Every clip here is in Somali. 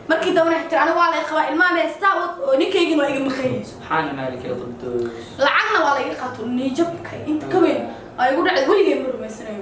markii dawna xitaa aniga waa la qabaa ilmaha meestaa oo ninkayga waa iga maqay subxaan maalika qudus lacagna waa la iga qaato nijabka inta ka weyn ay ugu dhacay weligay ma rumaysanayo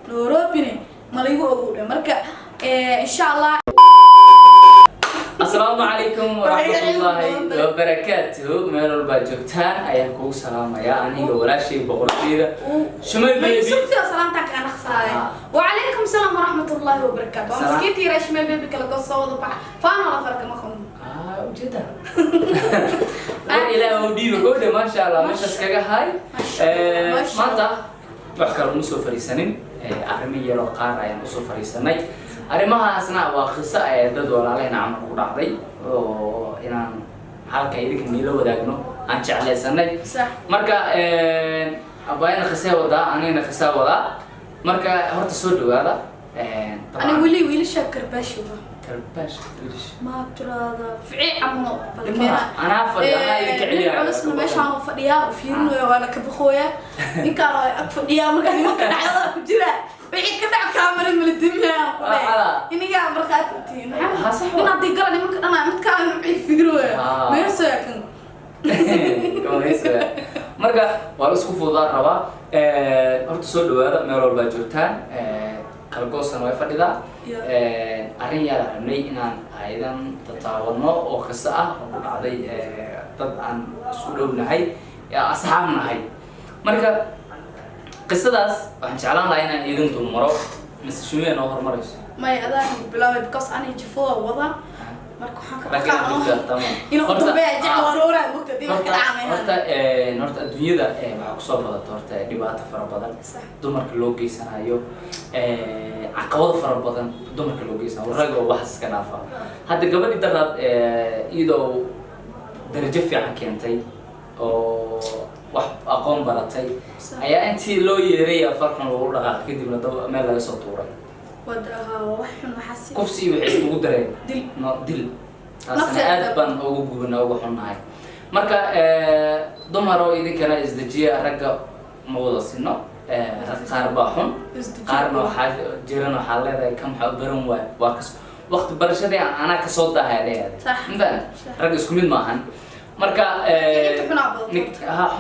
noorobine ma la igu ogow marka insha Allah السلام عليكم ورحمة الله وبركاته مال الباجوكتان أيامكم سلام يا أني ولا شيء بقولكيدا شمال بيبي سلامتك أنا خسارة وعليكم السلام ورحمة الله وبركاته مسكيتي يا شمال بيبي كلا قصة وضبع فانا ولا فرق ما خون جدا إلى ودي بقول ما شاء الله مش أسكجا هاي ما تا بحكر مسافر فريسانين أرمية رقار أيام مسافر فريسانين arrimaha asna waa qisa ay dad walaalahayna aan ku dhacday oo inaan halka idinka niilo wadaagno aan jeclaysanay marka abayna qisa wada anina qisa wada marka horta soo dhawaada ana wili shakar baasho karbash ما ترى في عمو بالكينا أنا فدي أنا يكعلي أنا أصلا ماشي عم فديها وفيرنو وأنا كبخويا نكارا أفديها مركز ممكن عيالها بجرا بعيد كده كاميرا من الدنيا إني قاعد مركز تين أنا أدي قرني ممكن أنا متكامل بعيد فيدروه ما يسوي كن كم يسوي مركز والله سكوف وضار ربا أرتسول هذا ميرول باجوتان kalgoosan way fadhida arin yar arnay inaan aydan tataawano oo qisa ah oo dhacday dad aan isku dhownahay ya asxaabnahay marka qisadaas waxaan jeclaan lahaa inaan idin dulmaro mas'uuliyad oo hormarayso may adaan bilaabay because ani jifo wada marka waxaan ka baqaa inuu tabeey jawaaroora mugtadi wax ka caamay horta adduunyada waxa ku soo badata horta dhibaato fara badan dumarka loo geysanayo caqabado fara badan dumarka loo geysanayo rag oo wax iska dhaafa hadda gabadhii daraad iyadoo darajo fiican keentay oo wax aqoon baratay ayaa intii loo yeeray farqan lagu dhaqaaq kadibna meel laga soo tuuray ودها وحن محسن كوفسي وحيد ugu dareen dil aad ban ugu gubna ugu xunahay marka dumaro idinkana isdajiya ragga ma wada sino qaar baa xun qaarna waxa jirana waxa leedahay kam xabaran waa kas waqti barashadii ana ka soo daahayay inta rag isku mid ma ahan marka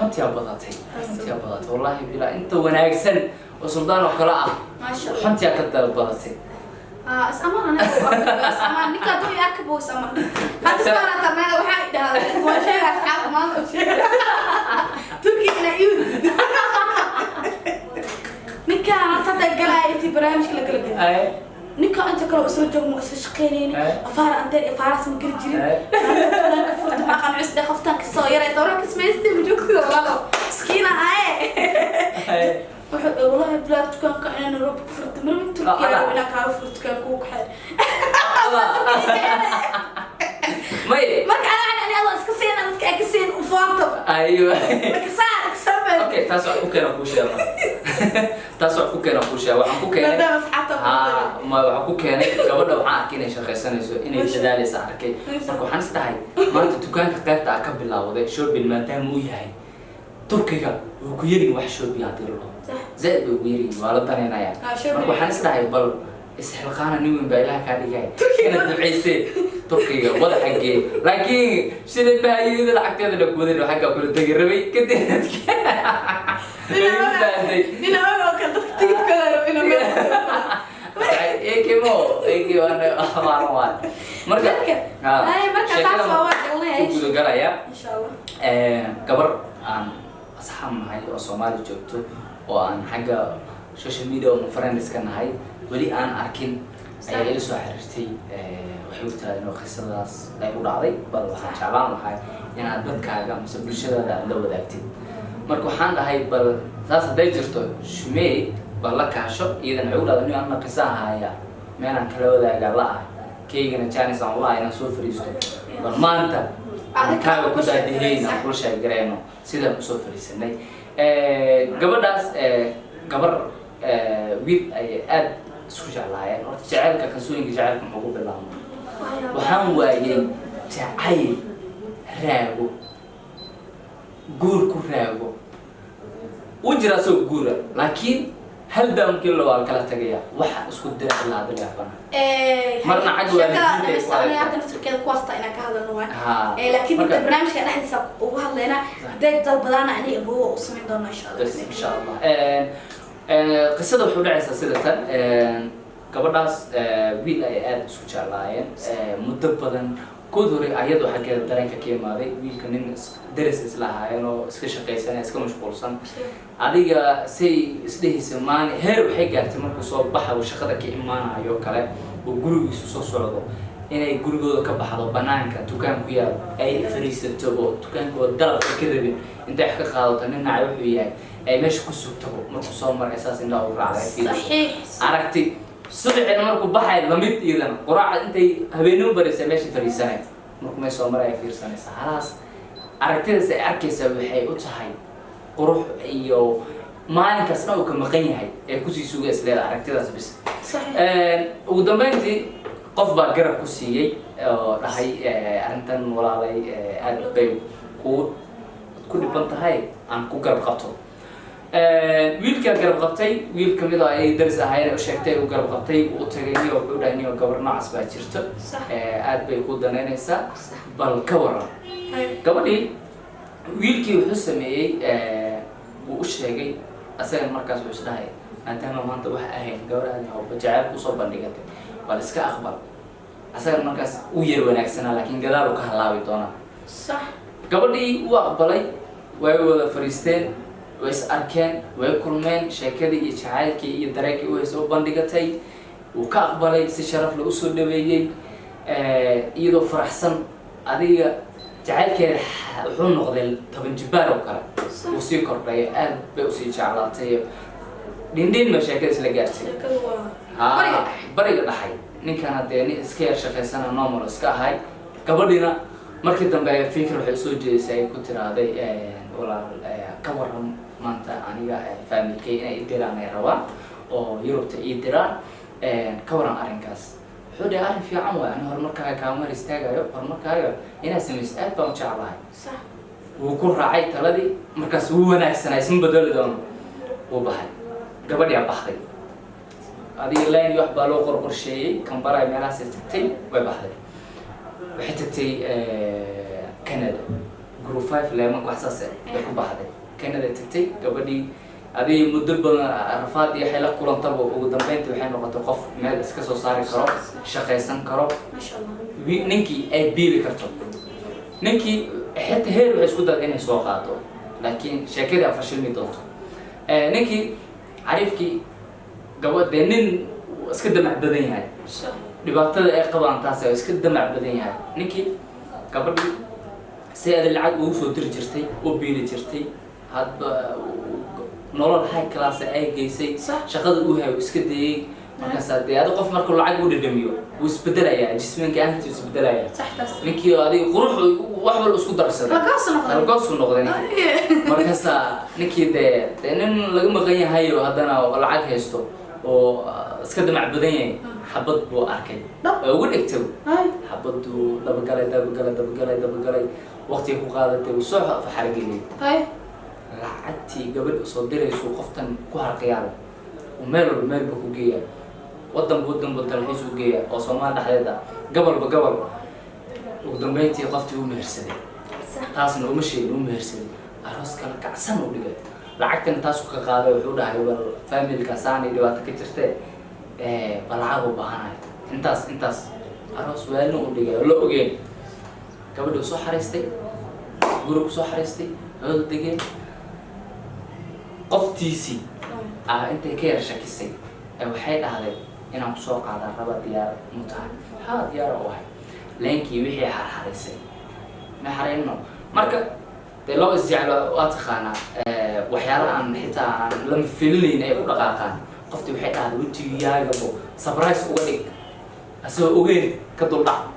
xuntiya badatay wallahi bila inta wanaagsan وسلطان وكلاء حنتي أكتر بلاتي أسمع أنا أسمع نكادو يأكبو سمع هذا سمعنا تمام وحيد هذا وشيء أصحاب ما وشيء تركي أنا يود نكا أنت تقلعي أنت برامج كلا كلا نكا أنت كلا أسرة جو مؤسسة شقينين أفار أنت أفارس من كل جري كفرت ما كان عسد خفتك الصغيرة دورك اسمه يستي بجوك والله سكينة هاي والله بلاد كان كأنه رب فرت مرة تركيا ولا كعرف فرت كان كوك حد ما كان أنا الله إسكسين أنا كأكسين وفاطم أيوة كسر كسبت أوكي تاسع كوكينا كوشيا تاسع كوكينا كوشيا وعم كوكينا لا بس حتى ما وعم كوكينا قبل لو عاك كنا شخصنا يسوي إني جدالي سعركي مركو حنستعي ما أنت تكان كتير تأكل بالله وده شو بالمادة مو يهاي تركيا وكيري وحشود بيعطي له زائد ويري ولا تاني يا مركو حنستعي بل استحقاقنا نيوم بايلها كادي جاي كنا دعيسي تركيا ولا حقي لكن شنو بهاي إذا العقد اللي كودين وحقه كل تجربي كده من أول كنت تكتب كذا من إيه كيمو أنا أحمر مركا هاي مركا تعرف واحد الله تقول قرايا إن شاء الله كبر عن أصحاب هاي الصومالي جبتو وعن حاجة سوشيال ميديا ومفرندس كان هاي ولي أنا أركين أي لسه حررتي وحيوت إنه خسارة لا يقول علي بل شعبان هاي يعني أدبت كاجا مسبب الشدة ده لو ذاكتي مركو حان هاي بل ثلاثة دايجرتو شمي بل كاشو إذا نعود على إنه أنا قصة هاي ما أنا كلو ذا قال لا كي جنا تاني سان الله أنا سوف فريستو بل ما أنت كاجا كذا دهين أقول شيء جرينو سيدا سوف فريستني قبل ناس قبل ويد أد سوشيال لاين جعلك كسوين جعلك محبوب بالله وحن واجي جعيل راجو جور كراجو وجرا سو جورا لكن هل ده ممكن لو على كلا تجيا واحد اسكت درع الله هذا اللي أبنا مرنا عدوى شكا بس أنا يعطي نفس الكذا كواسطة إنك هذا النوع لكن أنت برنامج كان أحد يسب وهذا لنا ده ضربنا عليه أبوه وسمين دون إن شاء الله بس إن شاء الله قصة وحول عيسى سيدة gabadhaas wiil ay aad isku jeclaayeen muddo badan kuduri ayadu xaggeeda dareenka ka imaaday wiilka nin daris isla ahaayeen oo iska shaqaysanaya iska mashquulsan adiga say isdhehaysa maani heer waxay gaartay markuu soo baxay shaqada ka imaanayo kale oo gurigiisu soo socdo inay gurigooda ka baxdo banaanka dukaan ku yaal ay fariisato oo dukaankooda dalabka ka rabin intay wax ka qaadato nin nacay wuxuu yahay ay meesha ku sugto markuu soo maray asaas indhaha u raacday aragti صدق مركو بحي لميت إذا قراءة أنت هبينو بريسة ماشي فريسانة مركو ما يسوى مرة فريسانة خلاص أركتها سأركز بحي أتحي قروح إيو ما أنا كسرنا وكمقيني هاي كوسي سوق إسلام أركتها بس صحيح ودمبنتي قف بقرب كوسي هاي أنتن ولا علي أدبي كل بنت هاي عن كوكر قطو wiilka garab qabtay wiil kamid ah ay daris ahaayeen oo sheegtay uu garab qabtay oo tagay oo u dhaynay oo gabar noocaas baa jirto aad bay ku danaynaysaa bal ka waran gabadhii wiilkii wuxuu sameeyay uu u sheegay asaga markaas wuxuu isdhahay maadaama maanta wax ahayn gabar aad oo jacayl ku soo bandhigatay bal iska aqbal asaga markaas uu yar wanaagsanaa laakiin gadaal uu ka halaabi doonaa sax gabadhii uu aqbalay way wada fariisteen ويس أركان ويكرمن شكلي يشعلك يدرك ويس وبندقتي وكأقبلي سشرف لأسود دبيجي يدو فرحسن أدي جعلك حون نقدل طب نجبار وكلا وسيكر لي أب بوسي شعلاتي دين مشاكل سلقاتي بريء الحي نكنا ديني سكير شخصنا نامر سكا هاي قبلنا مركز تنبأ فكرة حسوج سي كنت هذا ولا كورهم maanta aniga familkay inay idiraan ay rabaan oo Yurubta idiraan ka waran arinkaas wuxuu dhahay arin fiican waa ana horumarkaaga kaamar istaagayo horumarkaaga inaa sameys aad baan u jeclahay sax wuu ku raacay taladii markaas uu wanaagsanay isma bedeli doono wuu baxay gabadhii aan baxday adiga leen wax baa loo qorsheeyay kan baray meelahaas tagtay way baxday waxay tagtay Canada group 5 leeman ku xasaasay ku baxday كندا تكتي قبلي هذه مدة رفاض يحيل كلام طبعا وقدام بنتي وحين نقطة قف مال إسكاسو صار كرب شقيسان كرب ما شاء الله نينكي أي بيلي كرتون نينكي حتى هير وعسكوت إني سواقاته لكن شكلها فشل ميدوته نينكي عارفكي قبل دينين إسكده معبدين هاي لبعضها أي قبان تاسع إسكده معبدين هاي نينكي قبل سيد العقل وصل ترجرتي وبيلي جرتي هذا نورال هاي كلاس أي جيسي شغل وها وإسكدي مركز هذا قف مركز العقل ودميو وإسبدله يا جسمك أنت إسبدله يا نكي هذه قروح وحول الأسكود درسه رقص النقدني مركز نكي ده لأن لقمة غنية هاي وهذانا والعقل هيستو وإسكده معبدين حبض بو أركي وقول اكتب حبض دبقالي وقت يكون قادته وصوح في حرقيني لعدتي قبل صدري سو قفتن كوهر قيادة ومال بكوجية ودن حيسوجية أو صومال حدا قبل وقدام بيتي قفتي ومهرسدي تاسن ومشي ومهرسدي أروس كلا كعسن وبجد لعدتن تاسو كقادة وحودة هيبل فاميل كساني دوات كترته بلعبوا بهاي انتاس أروس وينو وبجد ولا وجين قبل وصو حريستي جروب وصو حريستي هذا دقيق قفتيسي أنت كير شكسي أو حيل هذا أنا مسوق على ربع ديار متعب ها ديار واحد لينكي وحي حريسي ما حرينه مركب لو إزجعل واتخانا وحيالا عن حتى لم فيلين أي دقائق قفتي وحيل هذا وجهي يا جبو سبرايز أولي أسوي أولي كدولار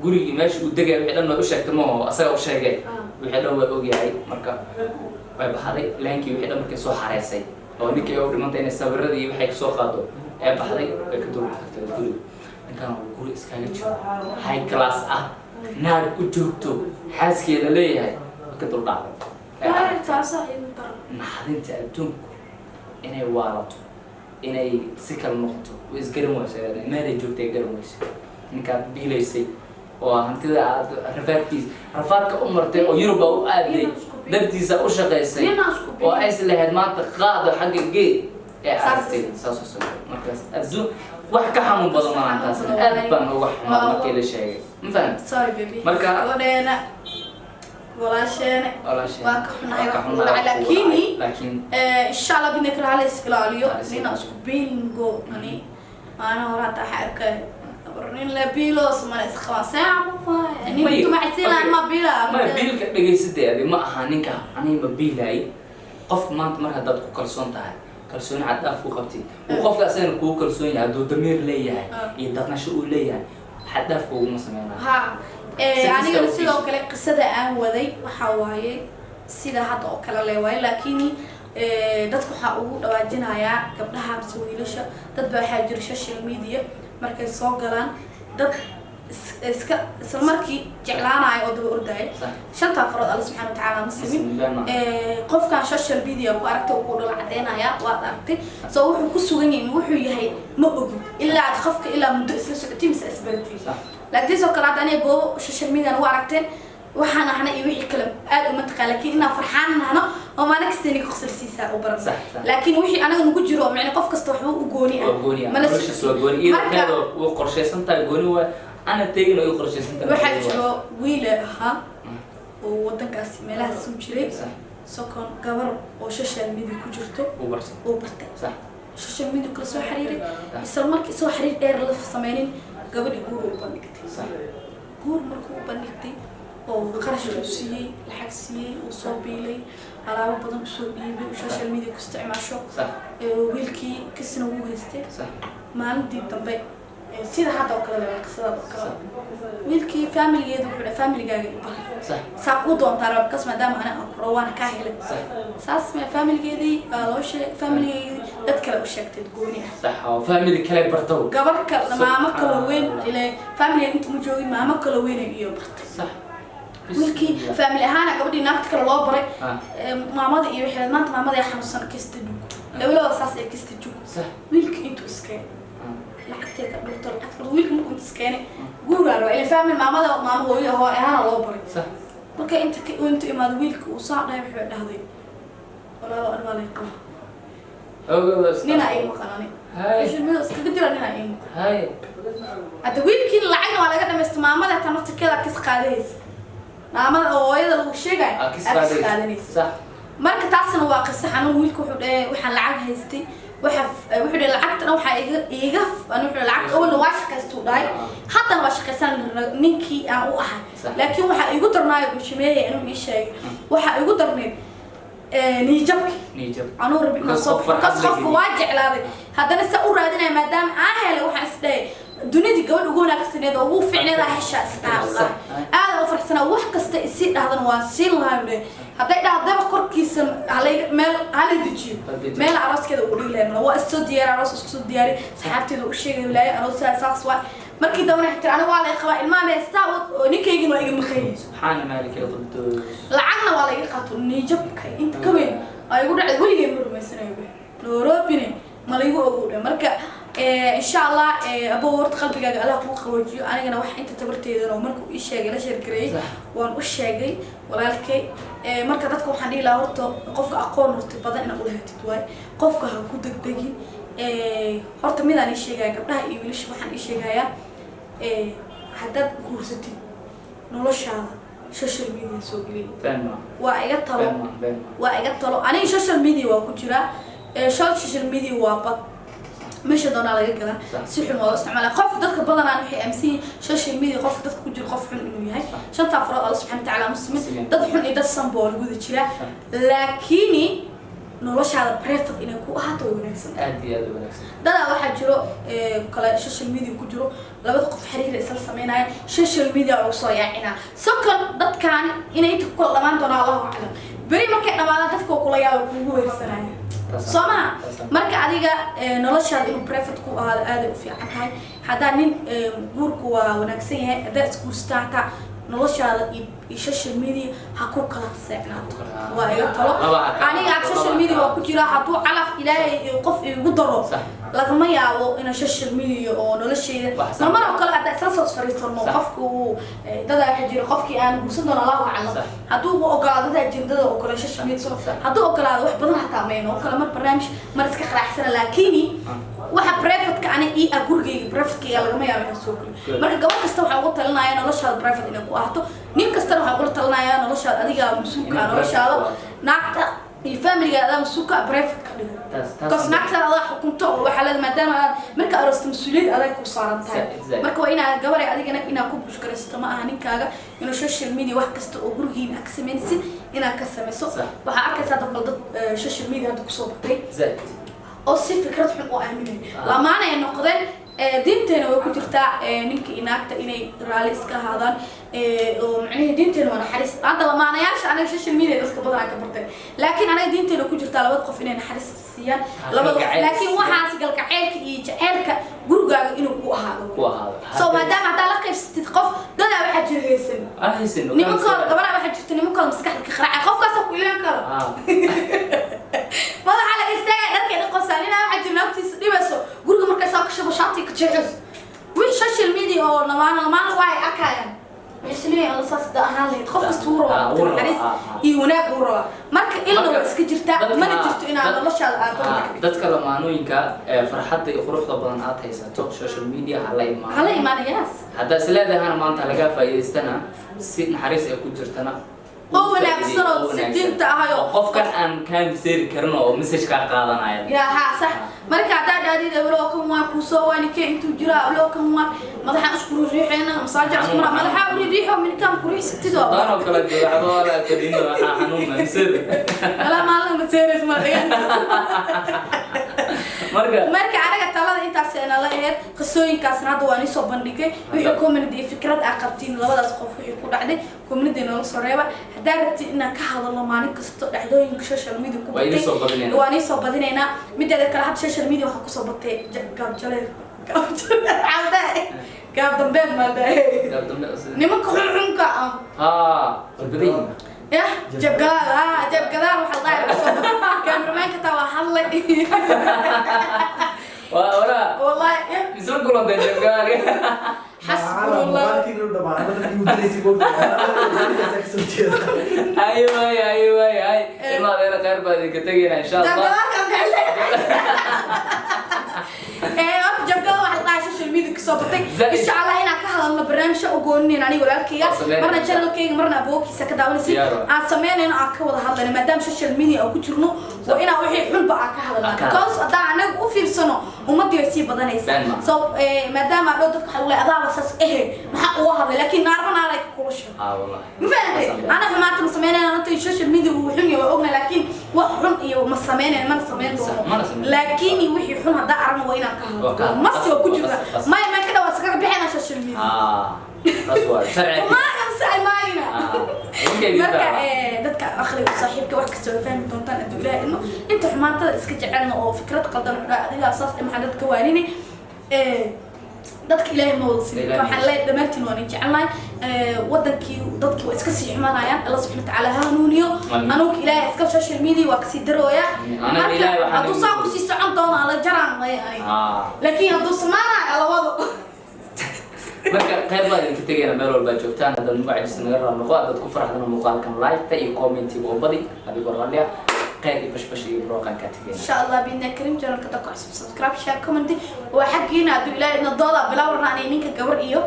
guriga meesha uu degay wixii dhan oo sheegtay ma asaga u sheegay wixii dhan waa ogyahay marka way baxday laankii wixii dhan markay soo xareysay oo ninkii uu dhimantay inay sawiradii waxay ka soo qaado ee baxday way ka dul tagtay guriga ninkan uu guri iskaga jiro high class ah naag u joogto xaaskeeda leeyahay ka dul dhacday naxdinta adduunku inay waalato inay si kala noqoto way isgaran waysaa meelay joogtay garan waysaa ninkaad biilaysay oo hantida aad rafaadka u martay oo Yurub u aaday dartiisa u shaqaysay oo ay islahayd maanta qaado xagga geed ee aastay saasoo markaas adduun wax ka xanuun badan ma antaas aad baan uga xamaad markii la sheegay ma fahant sorry baby marka wadeena walaasheen waa ka xunahay laakiin insha Allah bina kala hal iskalaaliyo nina isku biingo ani ana horata xarkay برنين لا بيلوس ما نسخوا ساعة يعني أنتم عايزين ما بيلا ما بيلك دقيسة هذه ما أهانيك أنا ما بيلاي قف ما أنت مرة هذا كلسون تاعي كلسون عدا فوق قبتي وقف أصلا كو كلسون يعدو ضمير ليه يدقنا شو ليه حدا فوق مثلا ها يعني سيدا وكلا قصة أنا وذي وحواي سيدا حتى وكلا لواي لكني dadku waxa ugu dhawaajinaya gabdhaha mas'uuliyiinta dad baa xajir social media markay soo galaan dad iska isla markii jeclaanayo oo daba orday shanta farood Allah subhanahu wa ta'ala muslimin qofka social media ku aragtay oo dhul cadeynaya waa aragtay soo wuxuu ku sugan yahay wuxuu yahay ma ogi illa aad qofka illa muddo isla socotiin is asbarti laakiin soo kala aanay go social media waa aragteen waxaan ahna iyo wixii kale aad uma taqaan laakiin ina farxaan nahno oo ma nagstani qosol siisa oo baran laakiin wixii anaga nagu jiro macna qof kasta waxba u gooni ma la soo gooni iyo keedo oo qorsheysan tahay gooni waa ana teegin oo qorsheysan tahay waxa jiro wiil aha oo wadankaas meelaha soo jiray sokon gabar oo social media ku jirto oo bartay sax social media kala soo xiriiray isla markii soo xiriir dheer la sameeyeen gabadhi guur u bandhigtay sax guur markuu u bandhigtay oo qarash u siiyay lacag siiyay oo soo biilay alaabo badan soo dhiibay social media ku isticmaasho sax wiilkii kisna uu haystay sax maalintii dambe sida hadda oo kale qisada oo kale wiilkii family-geedu wuxuu family-gaaga sax saaqu doontaa rabkas maadaama ana aqrowan ka helay saas ma family-geedii loo sheegay family-geedii dad kale u sheegtay gooni ah sax oo family kale barto gabar kale maama kale weyn ilaa family inta mu joogin maama kale weyn iyo bartay sax wiilkii family ahaana gabadhii naagta kale loo baray maamada iyo wixii maanta maamada ay xanuunsan kasta dug lawlo saas ay kasta dug sax wiilkii intuu iskay lacagteeda doctor lacagta wiilkii markuu iskeenay guuraalo ilaa family maamada maama hooyo oo ahaana loo baray sax marka inta imaado wiilka uu soo dhahay wuxuu dhahday walaalo aan walaal qabo nina ay maqanani hay shilmada iska jira nina ay hay hada wiilkii lacag waa laga dhameystay maamada tan nafteeda kis qaadaysa maamada hooyada lagu sheegay kis qaadaysa sax marka taasna waa qisa xanuun wiilku wuxuu dhahay waxaan lacag haystay wuxuu dhahay lacagtana waxa iga aan wuxuu lacag oo waa shaqaystuu dhahay hatta waa shaqaysan ninkii aan u ahay laakiin waxa igu darnaayo bishimeeyay inuu ii sheegay waxa igu darneed نيجبك أنا ربي نصف قصف واجع لهذا هذا لسه أوراد أنا مدام أهله وحسده الدنيا دي قبل يقولنا كسنة وهو فعلا راح يشاس الله هذا وفرح سنة واحد كستيسير هذا نواسيل هذا هذا بقول كيسم على مال على دجيم مال عراس كده قولي له هو السوديار عراس السودياري سحبت له شيء ولا عراس أساس واحد markii dawna xirtaan anigu waa la qaba ilmaha meestaa oo ninkayga waa iga maqayay subxaan maalika qaddo lacagna waa la iga qaato niijabka inta ka weyn ay ugu dhacay waligay ma rumaysanayo noorobine ma la igu ogow marka insha Allah abo wart qalbigaaga Allah ku qaboojiyo anigana wax inta tabarteedana markuu ii sheegay la sheergareey waan u sheegay walaalkay marka dadka waxaan dhihi lahaa horto qofka aqoon horto badan inuu leeyahay way qofka ha ku degdegin horta midaan ii sheegay gabdhaha iyo wiilasha waxaan ii sheegayaa haddaad guursatid noloshaada social media soo gelin waa iga talo aniga social media waa ku jiraa social media waa bad meesha doonaa laga galaa si xun wada isticmaalaa qof dadka badanaa waxay aaminsan social media qof dadka ku jira qof xun inuu yahay shanta farood Allah subhanahu wa ta'ala muslimin dad xun iyo dad sanbool guda jira laakiin noloshaada private inay ku ahaato wanaagsan aad iyo aad wanaagsan dada waxa jiro kala social media ku jiro labada qof xiriir isla sameynaya social media oo soo yaacina sokon dadkan inay ku kala dhamaan doona Allahu a'lam bari markay dhamaadaan dadka kula yaabo kugu weersanaya soma marka adiga noloshaada inuu private ku ahaado aad u fiican tahay hadaa nin guurku waa wanaagsan yahay hadaa isku staata noloshaada iyo social media ha ku kala seexnaato waa iga talo aniga social media waa ku jira hadduu calaf ilaahay qof igu daro lagama yaabo in social media oo nolosheeda marmar oo kale hadda isla soo fariisano qofku dada waxa jira qofkii aan guursan doono Allah wacala hadduu u ogolaado ajendada oo kale social media hadduu ogolaado wax badan hataa meeno kala mar barnaamij mar iska qaraxsan laakiin waxa private ka ani ii agurgeyga private ka lagama yaabo in soo galo marka gabadh kasta waxa ugu talinayaa noloshaada private inay ku ahaato nin kasta waxa ugu talinayaa noloshaada adiga mas'uulka noloshaada naagta iyo family-ga mas'uulka private ka dhigo taas naagta aad xukunto waxa la maadaama marka aroosto mas'uuliyad adag ku saaran tahay marka waa inaad gabar adigana inaad ku bushkaraysto ma aha ninkaaga inuu social media wax kasta oo gurigiina ka sameeysid inaad ka sameyso waxa arkaysaa dad social media hadda ku soo batay oo si fikrad xun oo aaminay lamaana ay noqdeen diinteena way ku jirtaa ninka inaagta inay raali iska ahaadaan oo macnaheedu diinteena waa naxariis hadda lamaanayaasha anaga social media dadka badan ka bartay laakiin anaga diinteena ku jirtaa labada qof inay naxariis siiyaan labada laakiin waxaas galgaceelka iyo jaceelka gurigaaga inuu ku ahaado soo maadaama hadda la qaybsatid qof dada waxa jira haysan nimankooda gabadha waxa jirta nimankooda maskaxda ka qaracay qofkaas ku ilaan karo ما على إستاء لكن القصانين أنا حد نفسي دبسوا قولوا مركز أكشف شاطي كتجهز وين السوشيال ميديا أو لما واعي أكاين يسميه على أساس ده هالي تخف الصورة حريص يوناك ورا مرك إلا سكجرتا ما نجرت إن على الله شال dadka lamaanooyinka farxadda iyo quruxda badan aad haysato social media halay maanayas hadda isleedahay maanta laga faa'iideystana si naxariis ay ku jirtana oo wanaagsan oo sidinta ahayo qofkan aan kaan seeri karin oo message ka qaadanaya ya ha sax marka daadida walo kan waa ku soo wani ka intuu jira walo kan waa madaxa isku riixayna masaajic isku madaxa u riixo min kan ku riixtido dano kala joodo wala kadin waxa xanuun ma sir ala maalin ma seeris ma dhigan marka anaga talada intaas aan la eed qisooyinkaasna hadda waan soo bandhigay wixii community fikrad ah qabtiin labadaas qof wixii ku dhacday community noo soo reeba hadarti in ka hadalno maalin kasto dhacdooyinka social media ku batay waan soo badinayna midda kale had social media waxa ku soo batay gaab jalay gaab dambe ma dhahay nimanka xunka badin يا جاب قلال وحل ضايع كاميرمان كتاوى حلي والله يسون كلهم ده جاب قلال حسب الله ايوه ما غير غير بعد كتجينا ان شاء الله جاب قلال وحل ضايع social media كسبتك إن شاء الله هنا كهذا البرنامج أقولني أنا ولا كيا مرنا channel كيا مرنا أبوك سكداوني سي عصمين أنا أكوّد هذا لما دام social media أو كتيرنو وأنا وحي حلو بقى كهذا كوس أدا أنا وفي سنة وما ديرتي بدنا يسا so ما دام أردت حلو أدا بس ما هو هذا لكن نعرفنا عليك كل شيء والله مفهمت أنا فهمت مسمين أنا نطي social media وحني وأغنى لكن وحن مسمين ما مسمين لكن وحي حن هذا أعرف وين كهذا ما سوى كتير ما كده واسكر بحنا social media أصور شرعي ما أمسح ماينا مركا dadka akhriga saaxiibka wax kasta oo fahmi doontaan aduu ilaahay inuu inta xumaantada iska jecelna oo fikrad qaldan adiga asaas ee maxaa dadka waanini dadka ilaahay ma wada siin waxaan leeyahay dhamaantiin waan jecelnahay wadankii dadkii waa iska sii xumaanayaan Allah subhanahu wa ta'ala hanuuniyo anugu ilaahay iska social media waa kasii darooya hadduu saa ku sii socon doono ala jaraan laakiin hadduu samaanayo ala wado marka qayb baad inta tagayna meel walba joogtaan hadda magaciisa naga raab noqo dad ku faraxdana muuqaalkan like iyo comment iyo badi adigoo raaliya qayb bashbash iyo broqan ka tagayna insha Allah bidna karim channel ka ku subscribe share comment waa xaqiina adu ilaahay inna dooda bilawrna anay ninka gabar iyo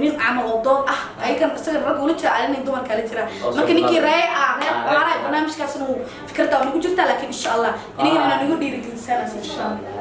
nin amal oo dood ah ay kan isaga rag ula jira aanay dumar kale jira marka ninkii raay barnaamijkaasna fikrada ugu jirta laakiin insha Allah inagana nagu dhiirigelinaysa insha Allah